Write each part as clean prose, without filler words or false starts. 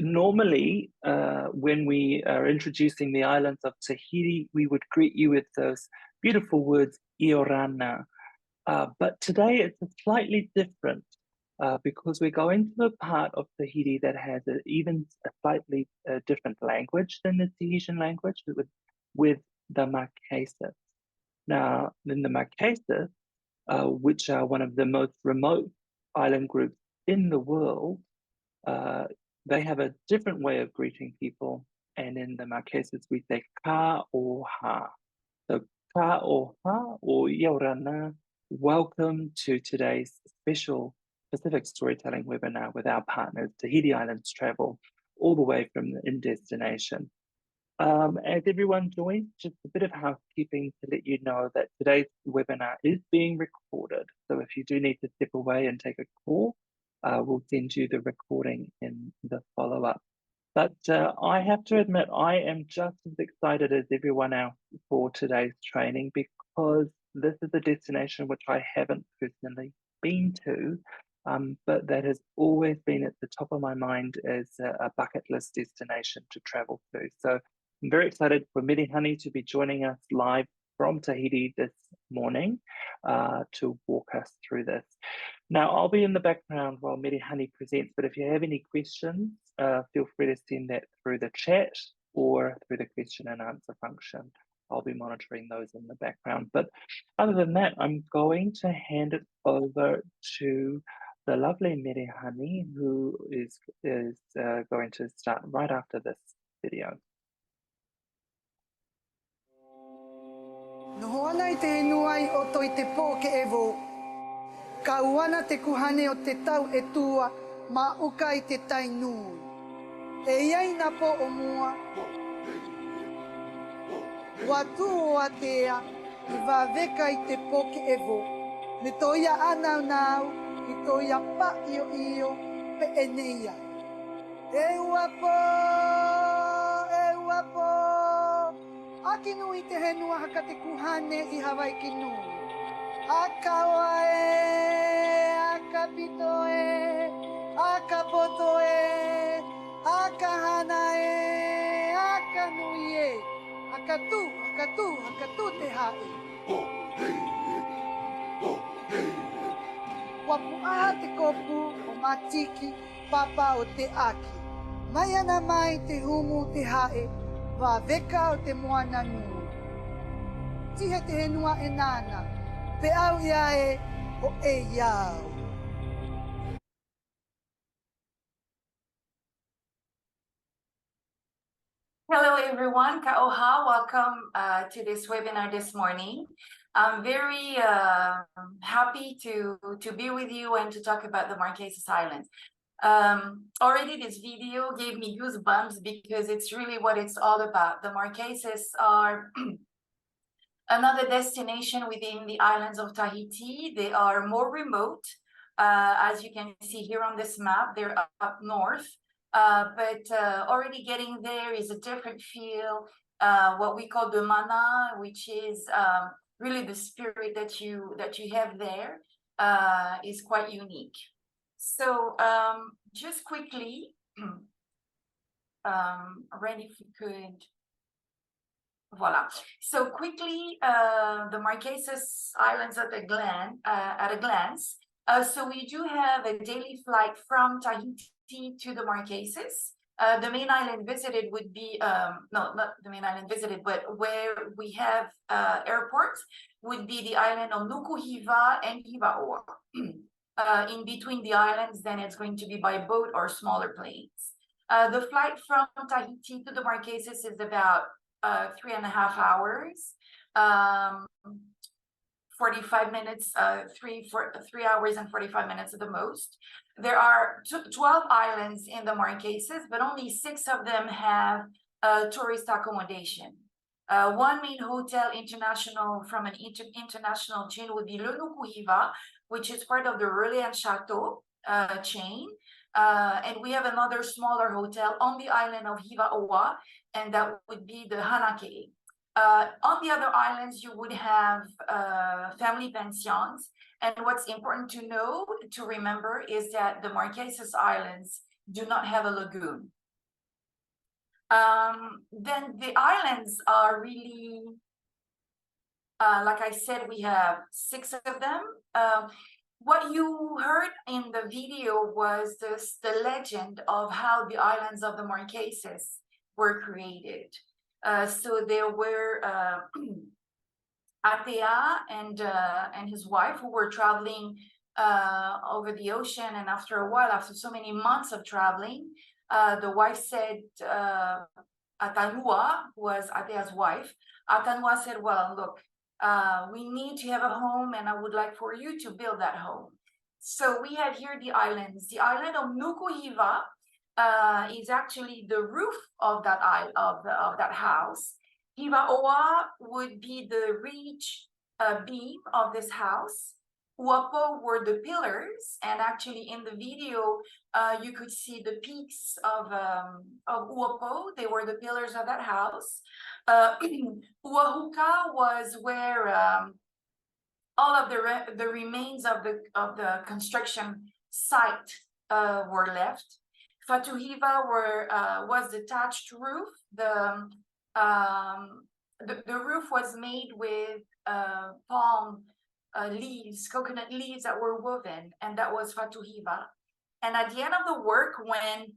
normally, when we are introducing the islands of Tahiti, we would greet you with those beautiful words, Iorana. But today it's slightly different because we're going to a part of Tahiti that has even a slightly different language than the Tahitian language with the Marquesas. Now, in the Marquesas, which are one of the most remote island groups in the world, they have a different way of greeting people. And in the Marquesas, we say ka o ha. So ka o ha or Yorana, welcome to today's special Pacific storytelling webinar with our partners, Tahiti Islands Travel, all the way from the in destination. As everyone joins, just a bit of housekeeping to let you know that today's webinar is being recorded. So if you do need to step away and take a call, we'll send you the recording in the follow-up. But I have to admit, I am just as excited as everyone else for today's training because this is a destination which I haven't personally been to, but that has always been at the top of my mind as a bucket list destination to travel to. So I'm very excited for Mirihani to be joining us live from Tahiti this morning to walk us through this. Now, I'll be in the background while Mirihani presents, but if you have any questions, feel free to send that through the chat or through the question and answer function. I'll be monitoring those in the background. But other than that, I'm going to hand it over to the lovely Mirihani, who is going to start right after this video. Nohoana I te henuai o toi te pō ke evo. Ka uana te kuhane o te tau e tua ma uka I te tai nui. E iai na po o mua. Watu o atea I waweka I te pō ke evo. Me toia anau nau I toia pa io pe eneia. E ua po. Aki nui te henua haka te kuhane I Hawaii ki nui. Aka wae, aka pito e, aka poto e, aka hana e, aka nui e. Aka tu te hae. Wapu aha te kopu o matiki papa o te aki. Mai ana mai te humu te hae. Wa veka o te moana nui. Tihe te henua e nana, pe au ia e o e iau. Hello everyone, Ka'oha, welcome to this webinar this morning. I'm very happy to be with you and to talk about the Marquesas Islands. Already this video gave me goosebumps because it's really what it's all about. The Marquesas are another destination within the islands of Tahiti. They are more remote. As you can see here on this map, they're up north. But already getting there is a different feel. What we call the mana, which is really the spirit that you have there, is quite unique. So just quickly, Randy, if you could, voila. So quickly, the Marquesas Islands at a glance. So we do have a daily flight from Tahiti to the Marquesas. The main island visited would be, no, not the main island visited, but where we have airports would be the island of Nukuhiva and Hivaoa. In between the islands, then it's going to be by boat or smaller planes. The flight from Tahiti to the Marquesas is about 3.5 hours, 45 minutes, 3 hours and 45 minutes at the most. There are 12 islands in the Marquesas, but only 6 of them have tourist accommodation. One main hotel international from an international chain would be Le Nukuhiva, which is part of the Relais and Chateau chain. And we have another smaller hotel on the island of Hivaoa, and that would be the Hanake. On the other islands, you would have family pensions. And what's important to know, to remember, is that the Marquesas Islands do not have a lagoon. Then the islands are really, like I said, we have 6 of them. What you heard in the video was the legend of how the islands of the Marquesas were created. So there were Atea and his wife who were traveling over the ocean, and after a while, after so many months of traveling, the wife said, Atanua, who was Atea's wife, Atanua said, well, look, we need to have a home, and I would like for you to build that home. So we have here the islands. The island of Nukuhiva is actually the roof of that of that house. Hivaoa would be the ridge beam of this house. Uapo were the pillars, and actually in the video, you could see the peaks of Uapo. They were the pillars of that house. Uahuka was where all of the remains of the construction site were left. Fatuhiva was the thatched roof. The roof was made with palm leaves, coconut leaves that were woven, and that was Fatuhiva. And at the end of the work, when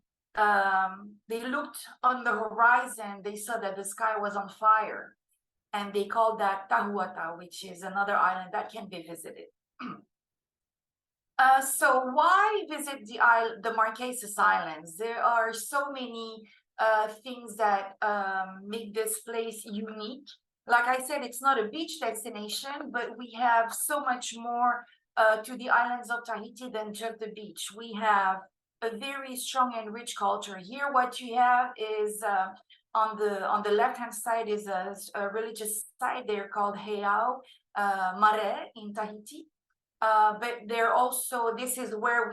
they looked on the horizon, they saw that the sky was on fire, and they called that Tahuata, which is another island that can be visited. So why visit the Marquesas Islands? There are so many things that make this place unique. Like I said, it's not a beach destination, but we have so much more to the islands of Tahiti than just the beach. We have a very strong and rich culture. Here, what you have is on the left-hand side is a religious site. They're called Heiau Mare in Tahiti. But they're also, this is where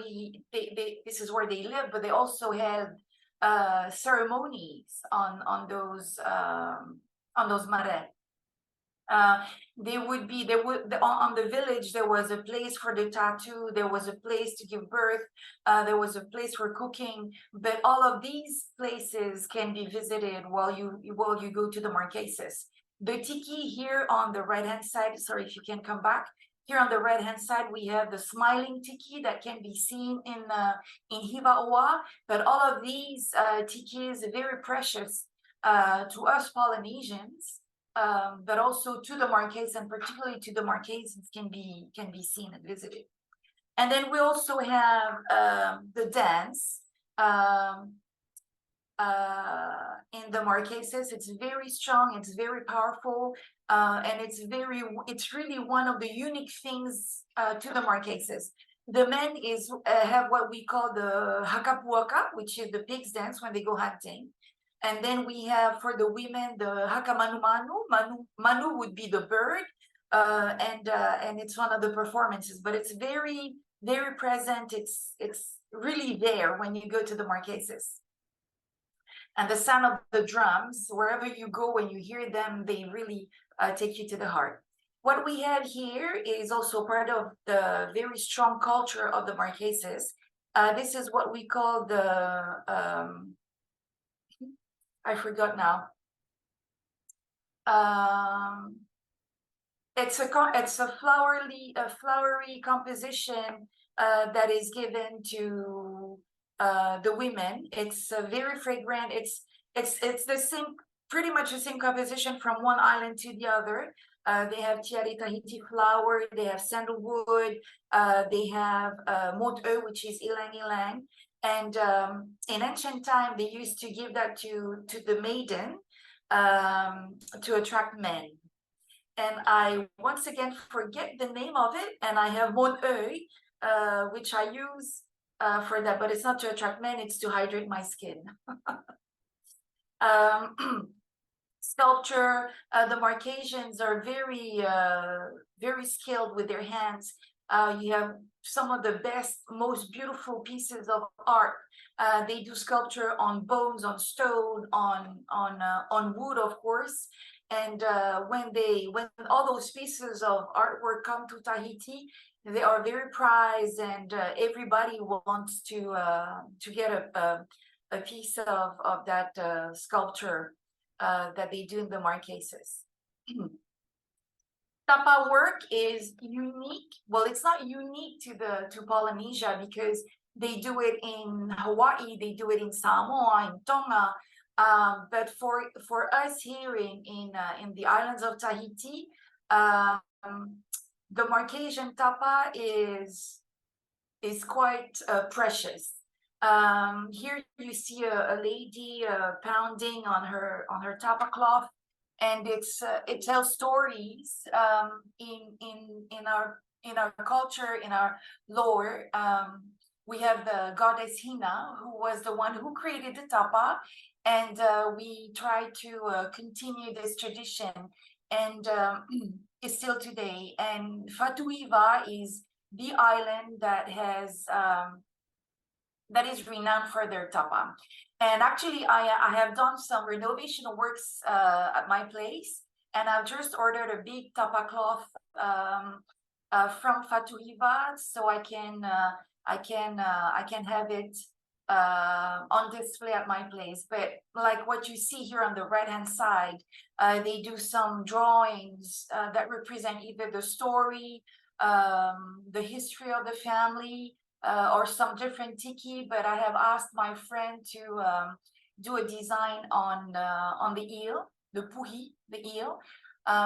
this is where they live, but they also have ceremonies on those mare. On the village, there was a place for the tattoo, there was a place to give birth, there was a place for cooking, but all of these places can be visited while you go to the Marquesas. The tiki here on the right-hand side, sorry if you can come back. Here on the right-hand side, we have the smiling tiki that can be seen in Hivaoa, but all of these tikis are very precious to us Polynesians, but also to the Marquesas, and particularly to the Marquesans can be seen and visited. And then we also have the dance in the Marquesas. It's very strong, it's very powerful, and it's really one of the unique things to the Marquesas. The men have what we call the hakapuaka, which is the pig's dance when they go hunting. And then we have for the women the hakamanumanu. Manu would be the bird, and it's one of the performances, but it's very, very present. It's really there when you go to the Marquesas. And the sound of the drums, wherever you go, when you hear them, they really take you to the heart. What we have here is also part of the very strong culture of the Marquesas. This is what we call the, I forgot now. It's a flowery composition that is given to the women. It's very fragrant. It's the same, pretty much the same composition from one island to the other. They have Tiare Tahiti flower, they have sandalwood, they have mot'e, which is ilang ilang. And in ancient time, they used to give that to the maiden to attract men. And I once again forget the name of it, and I have mot'e, which I use for that, but it's not to attract men, it's to hydrate my skin. Sculpture, the Marquesans are very skilled with their hands. You have some of the best, most beautiful pieces of art. They do sculpture on bones, on stone, on wood, of course. And when all those pieces of artwork come to Tahiti, they are very prized, and everybody wants to get a piece of that sculpture that they do in the Marquesas. Tapa work is unique. Well, it's not unique to Polynesia because they do it in Hawaii, they do it in Samoa, in Tonga. But for us here in the islands of Tahiti, the Marquesian tapa is quite precious. Here you see a lady pounding on her tapa cloth, and it tells stories in our culture, in our lore. We have the goddess Hina, who was the one who created the tapa, and we try to continue this tradition, and it's still today. And Fatuiva is the island that is renowned for their tapa. And actually, I have done some renovation works at my place, and I've just ordered a big tapa cloth from Fatuiva, so I can have it on display at my place. But like what you see here on the right hand side, they do some drawings that represent either the story, the history of the family, or some different tiki. But I have asked my friend to do a design on the eel, the puhi, the eel,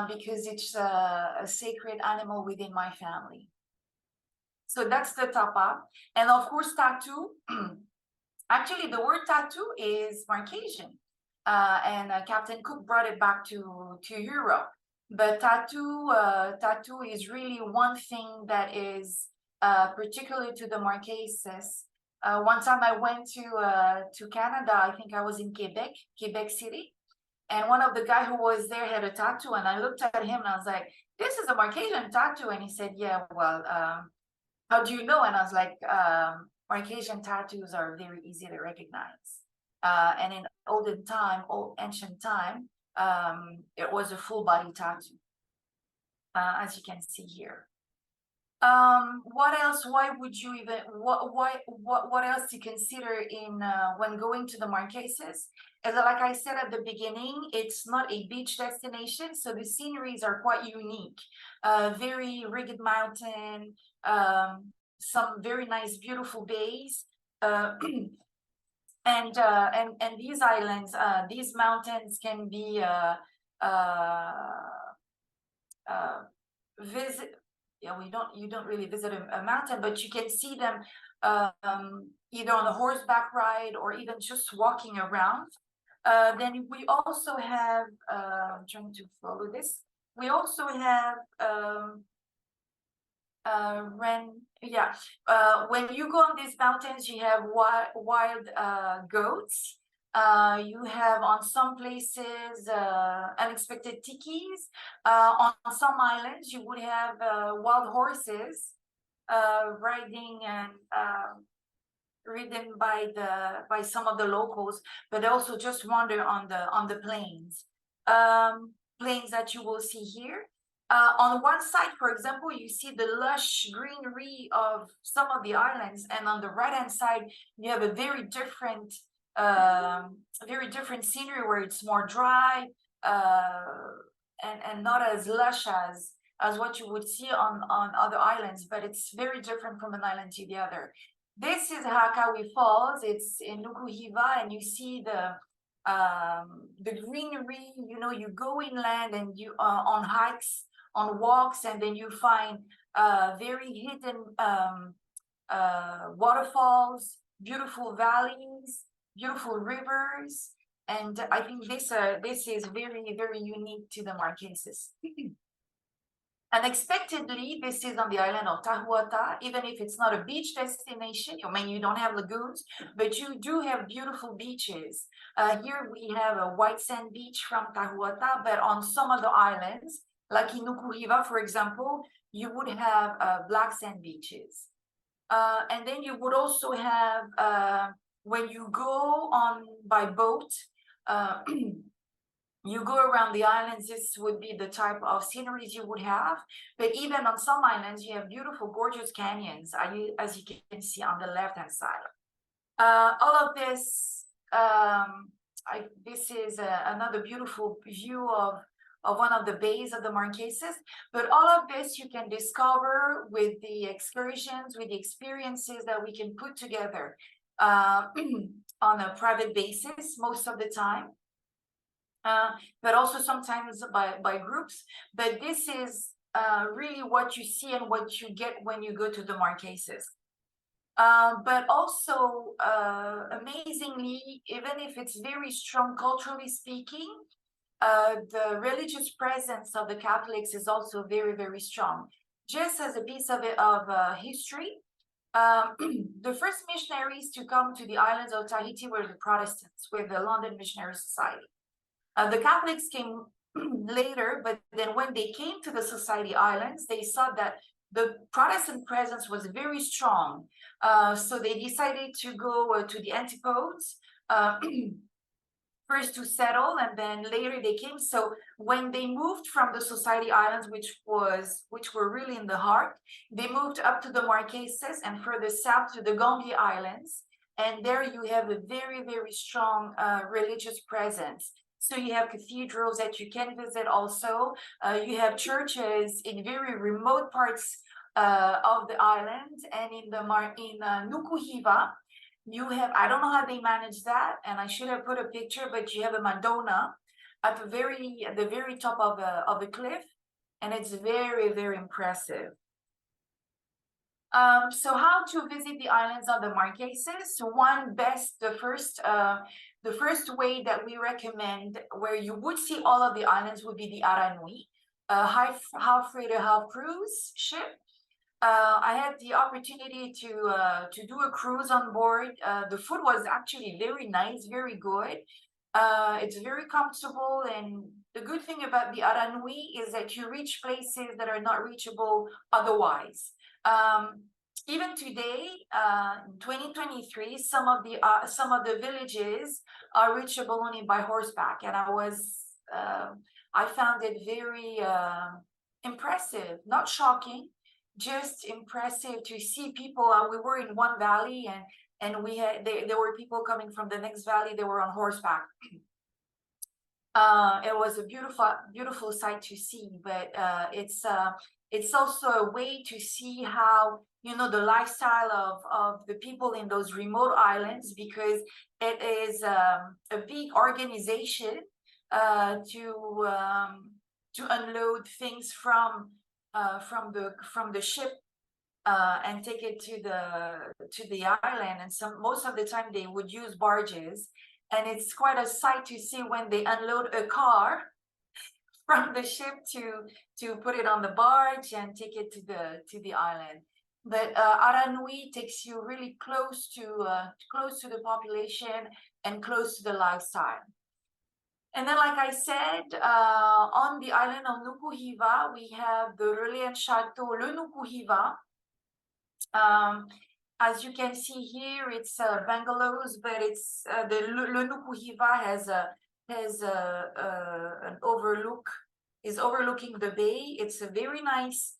because it's a sacred animal within my family. So that's the tapa. And of course, tattoo. Actually, the word tattoo is Marquesian, and Captain Cook brought it back to Europe. But tattoo is really one thing that is particular to the Marquesas. One time I went to Canada. I think I was in Quebec City, and one of the guy who was there had a tattoo, and I looked at him and I was like, "This is a Marquesian tattoo," and he said, "Yeah, well, how do you know?" And I was like, Marquesian tattoos are very easy to recognize. And in old ancient time, it was a full body tattoo, as you can see here. What else? Why would you even? What else to consider in when going to the Marquesas? As like I said at the beginning, it's not a beach destination, so the sceneries are quite unique. Very rugged mountain, some very nice, beautiful bays, and these islands, these mountains can be visit. Yeah, you don't really visit a mountain, but you can see them either on a horseback ride or even just walking around. Then we also have, I'm trying to follow this. We also have when you go on these mountains, you have wild goats. You have on some places unexpected tikis. On some islands, you would have wild horses riding and ridden by some of the locals, but also just wander on the plains. Plains that you will see here. On one side, for example, you see the lush greenery of some of the islands, and on the right-hand side, you have a very different scenery where it's more dry and not as lush as what you would see on other islands, but it's very different from an island to the other. This is Hakawi Falls. It's in Nukuhiva, and you see the greenery. You know, you go inland and you on hikes, on walks, and then you find very hidden waterfalls, beautiful valleys, beautiful rivers, and I think this is very, very unique to the Marquesas. Unexpectedly, this is on the island of Tahuata. Even if it's not a beach destination, I mean, you don't have lagoons, but you do have beautiful beaches. Here we have a white sand beach from Tahuata, but on some of the islands, like in Nukuhiva, for example, you would have black sand beaches. And then you would also have, when you go on by boat, you go around the islands, this would be the type of sceneries you would have. But even on some islands, you have beautiful, gorgeous canyons, as you can see on the left-hand side. All of this this is another beautiful view of one of the bays of the Marquesas. But all of this you can discover with the excursions, with the experiences that we can put together on a private basis most of the time. But also sometimes by groups. But this is really what you see and what you get when you go to the Marquesas. But also, amazingly, even if it's very strong culturally speaking, the religious presence of the Catholics is also very, very strong. Just as a piece of history, the first missionaries to come to the islands of Tahiti were the Protestants with the London Missionary Society. The Catholics came later, but then when they came to the Society Islands, they saw that the Protestant presence was very strong. So they decided to go to the antipodes, first to settle, and then later they came. So when they moved from the Society Islands, which were really in the heart, they moved up to the Marquesas and further south to the Gambier Islands. And there you have a very, very strong religious presence. So you have cathedrals that you can visit also. You have churches in very remote parts of the island, and in Nukuhiva, you have, I don't know how they manage that, and I should have put a picture, but you have a Madonna at the very top of the cliff, and it's very, very impressive. So how to visit the islands of the Marquesas? The first way that we recommend, where you would see all of the islands, would be the Aranui, half freighter, half cruise ship. I had the opportunity to do a cruise on board. The food was actually very nice, very good. It's very comfortable, and the good thing about the Aranui is that you reach places that are not reachable otherwise. Even today, in 2023, some of the villages are reachable only by horseback, and I found it very impressive, not shocking, just impressive to see people. We were in one valley, and there were people coming from the next valley. They were on horseback. It was a beautiful sight to see, but it's also a way to see how, you know, the lifestyle of the people in those remote islands, because it is a big organization to unload things from the ship and take it to the island. And most of the time they would use barges, and it's quite a sight to see when they unload a car from the ship to put it on the barge and take it to the island. But Aranui takes you really close to the population and close to the lifestyle. And then, like I said, on the island of Nukuhiva, we have the Relais Chateau Le Nukuhiva. As you can see here, it's bungalows, but it's the Le Nukuhiva has an overlook, is overlooking the bay. It's a very nice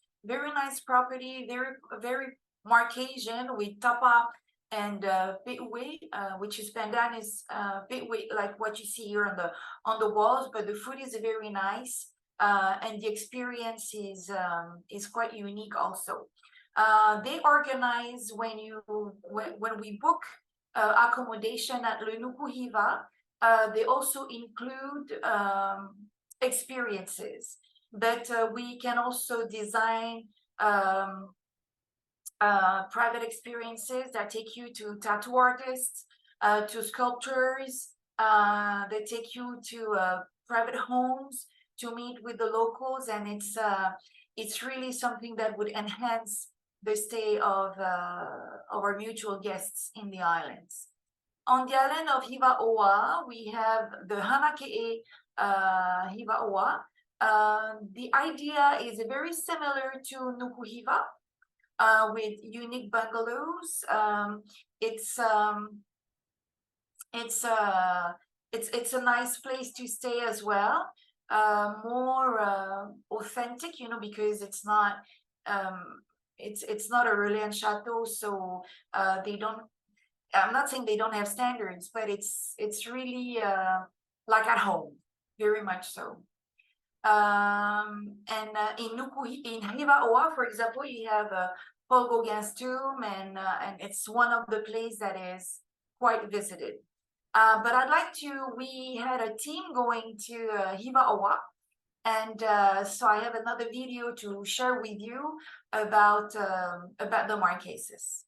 property, very Marquesian, with tapa and pitwe, which is pandan is pitwe, like what you see here on the walls. But the food is very nice, and the experience is quite unique also. They organize when we book accommodation at Le Nukuhiva. They also include experiences, but we can also design private experiences that take you to tattoo artists, to sculptors, that take you to private homes to meet with the locals, and it's really something that would enhance the stay of our mutual guests in the islands. On the island of Hivaoa, we have the Hanake'e Hivaoa. The idea is very similar to Nukuhiva, with unique bungalows. It's a nice place to stay as well. More authentic, you know, because it's not a Relais Chateau, so they don't. I'm not saying they don't have standards, but it's really like at home, very much so. And in Haniwa, for example, you have Paul Gauguin's tomb, and it's one of the places that is quite visited. But we had a team going to Hiva-Oa, and so I have another video to share with you about the Marquesas.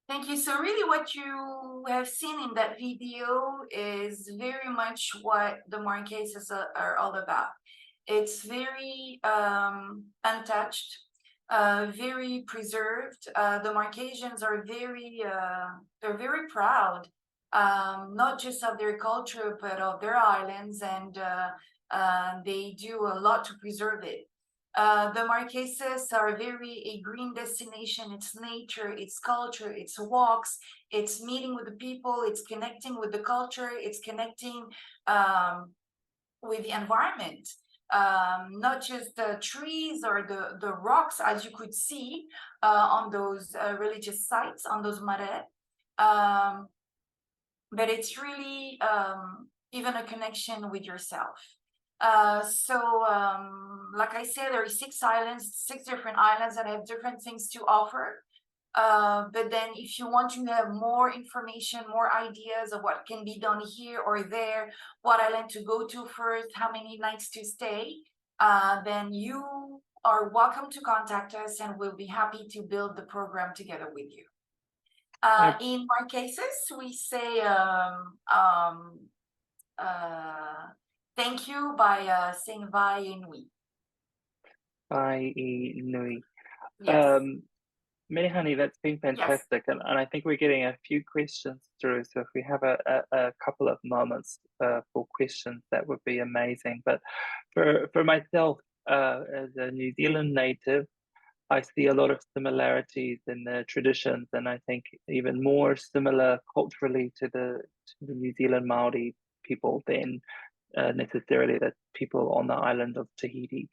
Thank you. So really what you have seen in that video is very much what the Marquesas are all about. It's very untouched, very preserved. The Marquesians are they're very proud, not just of their culture, but of their islands, and they do a lot to preserve it. The Marquesas are a green destination. It's nature, it's culture, it's walks, it's meeting with the people, it's connecting with the culture, it's connecting with the environment. Not just the trees or the rocks, as you could see on those religious sites, on those marais. But it's really even a connection with yourself. Like I said, there are 6 islands, 6 different islands that have different things to offer. But then if you want to have more information, more ideas of what can be done here or there, what island to go to first, how many nights to stay, then you are welcome to contact us, and we'll be happy to build the program together with you. In Marquesas, we say thank you by saying vai e nui. Vai e nui. Yes. Merihani, that's been fantastic. Yes. And I think we're getting a few questions through. So if we have a couple of moments for questions, that would be amazing. But for myself, as a New Zealand native, I see a lot of similarities in the traditions, and I think even more similar culturally to the New Zealand Maori people than necessarily the people on the island of Tahiti.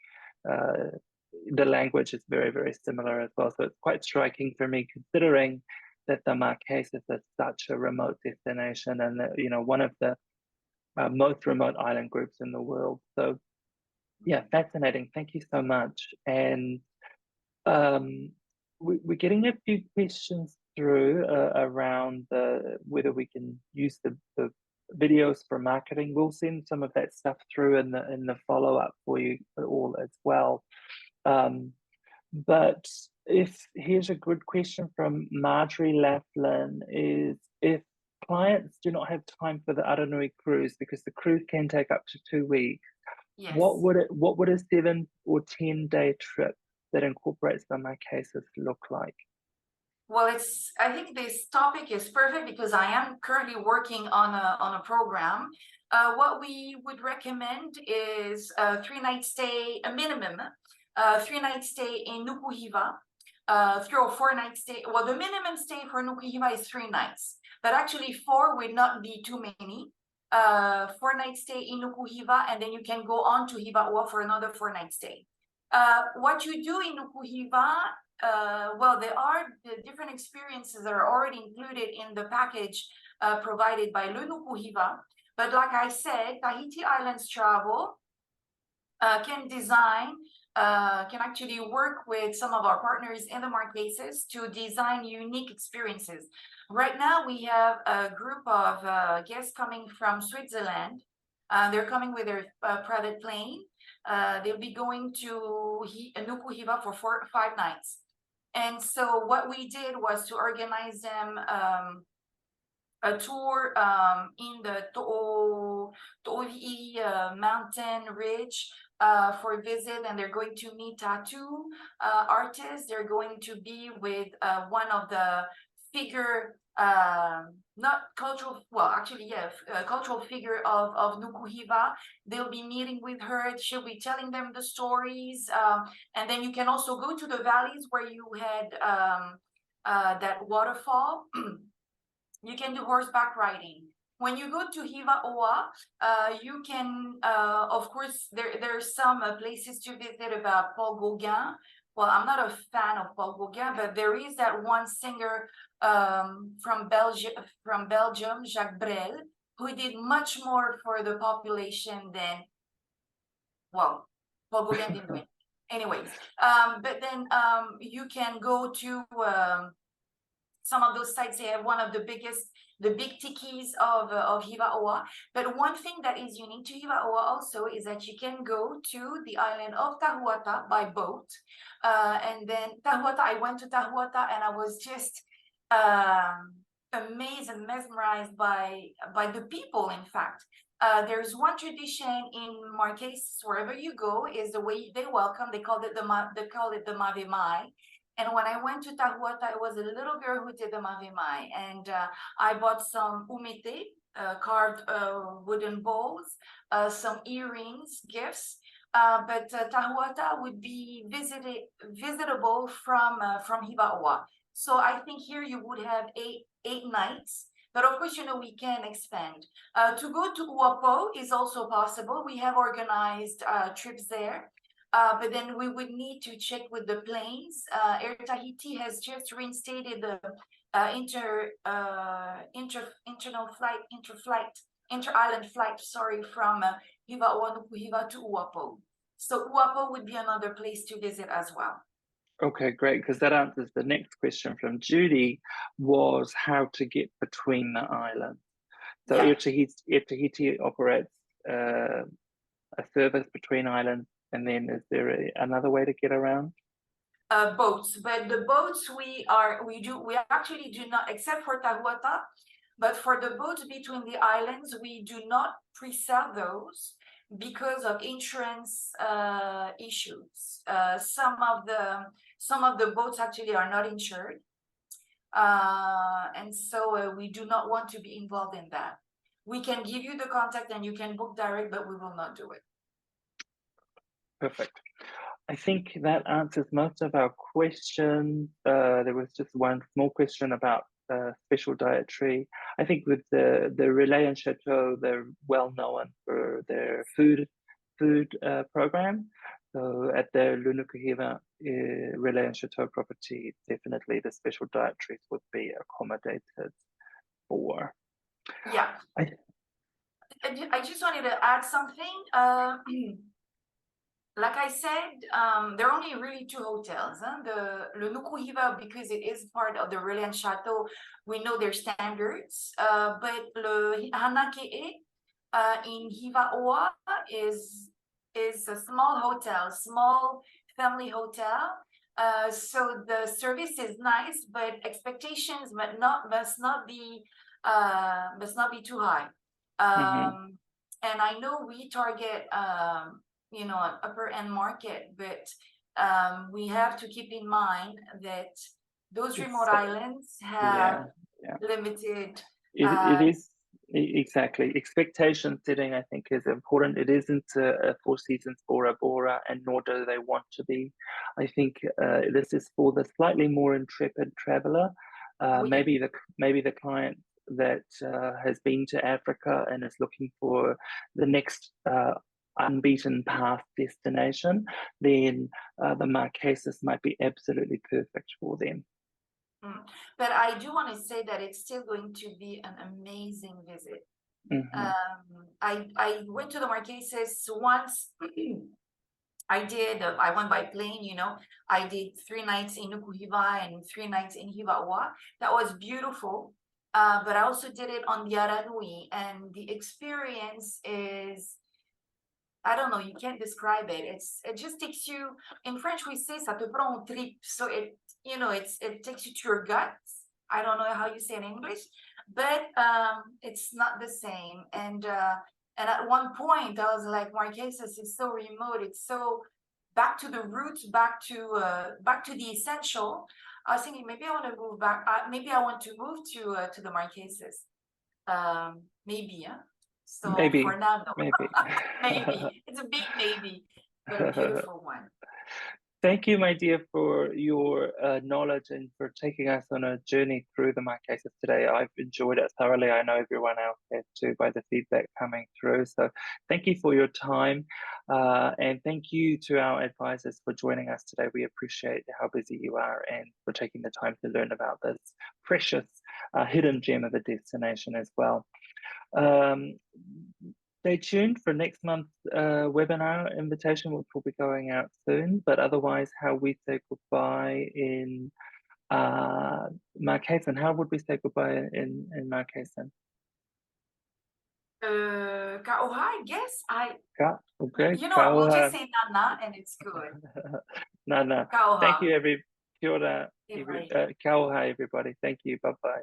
The language is very, very similar as well. So it's quite striking for me, considering that the Marquesas is such a remote destination, and one of the most remote island groups in the world. So yeah, fascinating. Thank you so much. And we're getting a few questions through around whether we can use the videos for marketing. We'll send some of that stuff through in the follow-up for you all as well. But If here's a good question from Marjorie Laughlin is if clients do not have time for the Aranui cruise because the cruise can take up to 2 weeks, Yes. what would a 7 or 10 day trip that incorporates the Marquesas look like? Well, I think this topic is perfect because I am currently working on a program. What we would recommend is a 3-night stay, a minimum, 3-night stay in Nukuhiva, 3 or 4 night stay. Well, the minimum stay for Nukuhiva is 3 nights, but actually 4 would not be too many. 4-night stay in Nukuhiva, and then you can go on to Hivaoa for another 4-night stay. What you do in Nukuhiva, well, there are the different experiences that are already included in the package provided by Le Nukuhiva. But like I said, Tahiti Islands Travel can actually work with some of our partners in the Marquesas to design unique experiences. Right now, we have a group of guests coming from Switzerland. They're coming with their private plane. They'll be going to Nukuhiva for 4 or 5 nights. And so what we did was to organize them a tour in the To'ovi'i mountain ridge for a visit, and they're going to meet tattoo artists. They're going to be with one of the figure, not cultural, well, actually, yeah, cultural figure of Nukuhiva. They'll be meeting with her. She'll be telling them the stories. And then you can also go to the valleys where you had that waterfall. You can do horseback riding. When you go to Hivaoa, you can, of course, there's some places to visit about Paul Gauguin. Well, I'm not a fan of Paul Gauguin, but there is that one singer from Belgium, Jacques Brel, who did much more for the population than, well, Paul Gauguin didn't do it. Anyways, but then you can go to some of those sites. They have one of the big tikis of Hivaoa. But one thing that is unique to Hivaoa also is that you can go to the island of Tahuata by boat. And then Tahuata, I went to Tahuata and I was just amazed and mesmerized by the people, in fact. There's one tradition in Marquesas, wherever you go, is the way they welcome. They call it the Mave Mai. And when I went to Tahuata, I was a little girl who did the Mave Mai. And I bought some umete, carved wooden bowls, some earrings, gifts. But Tahuata would be visitable from Hivaoa. So I think here you would have eight nights. But of course, we can expand. To go to Uapo is also possible. We have organized trips there. But then we would need to check with the planes. Air Tahiti has just reinstated the inter-island flight, from Hivaoa Nukuhiva to Uapo. So Uapo would be another place to visit as well. Okay, great, because that answers the next question from Judy, was how to get between the islands. So Yeah. Air Tahiti operates a service between islands, and then is there another way to get around? Boats, but the boats we actually do not, except for Tahuata, but for the boats between the islands, we do not pre-sell those because of insurance issues. Some of the boats actually are not insured, and so we do not want to be involved in that. We can give you the contact and you can book direct, but we will not do it. Perfect. I think that answers most of our questions. There was just one small question about special dietary. I think with the Relais and Chateau, they're well known for their food program. So at the Le Nukuhiva Relais and Chateau property, definitely the special dietaries would be accommodated for. Yeah. I just wanted to add something. Like I said, there are only really 2 hotels. The Le Nukuhiva, because it is part of the Relais and Chateau, we know their standards. But Le Hanake'e in Hivaoa is a small hotel, small family hotel. So the service is nice, but expectations must not be too high. And I know we target you know, an upper end market, but we have to keep in mind that those remote islands have limited. It is exactly expectation setting. I think is important. It isn't a Four Seasons Bora Bora, and nor do they want to be. I think this is for the slightly more intrepid traveler. Maybe the client that has been to Africa and is looking for the next unbeaten path destination, then the Marquesas might be absolutely perfect for them. But I do want to say that it's still going to be an amazing visit. I went to the Marquesas once. I went by plane, you know. I did 3 nights in Nukuhiva and 3 nights in Hivaoa. That was beautiful. But I also did it on the Aranui, and the experience is, I don't know, you can't describe it. It just takes you, in French we say ça te prend un trip. So it, you know, it takes you to your guts. I don't know how you say in English, but it's not the same. And at one point I was like, Marquesas is so remote. It's so back to the roots, back to the essential. I was thinking maybe I want to move back. Maybe I want to move to the Marquesas. Maybe, huh? So maybe, for now, no. maybe. Maybe. It's a big maybe, but a beautiful one. Thank you, my dear, for your knowledge and for taking us on a journey through the Marquesas today. I've enjoyed it thoroughly. I know everyone else has too by the feedback coming through. So thank you for your time. And thank you to our advisors for joining us today. We appreciate how busy you are and for taking the time to learn about this precious hidden gem of a destination as well. Stay tuned for next month's webinar invitation, which will be going out soon. But otherwise, how we say goodbye in Marquesan. How would we say goodbye in Marquesan? Ka'oha, I guess. Okay. You know what? We'll just say Nana, and it's good. Nana. Ka'oha. Thank you, kia ora, ka'oha, everybody. Thank you. Bye bye.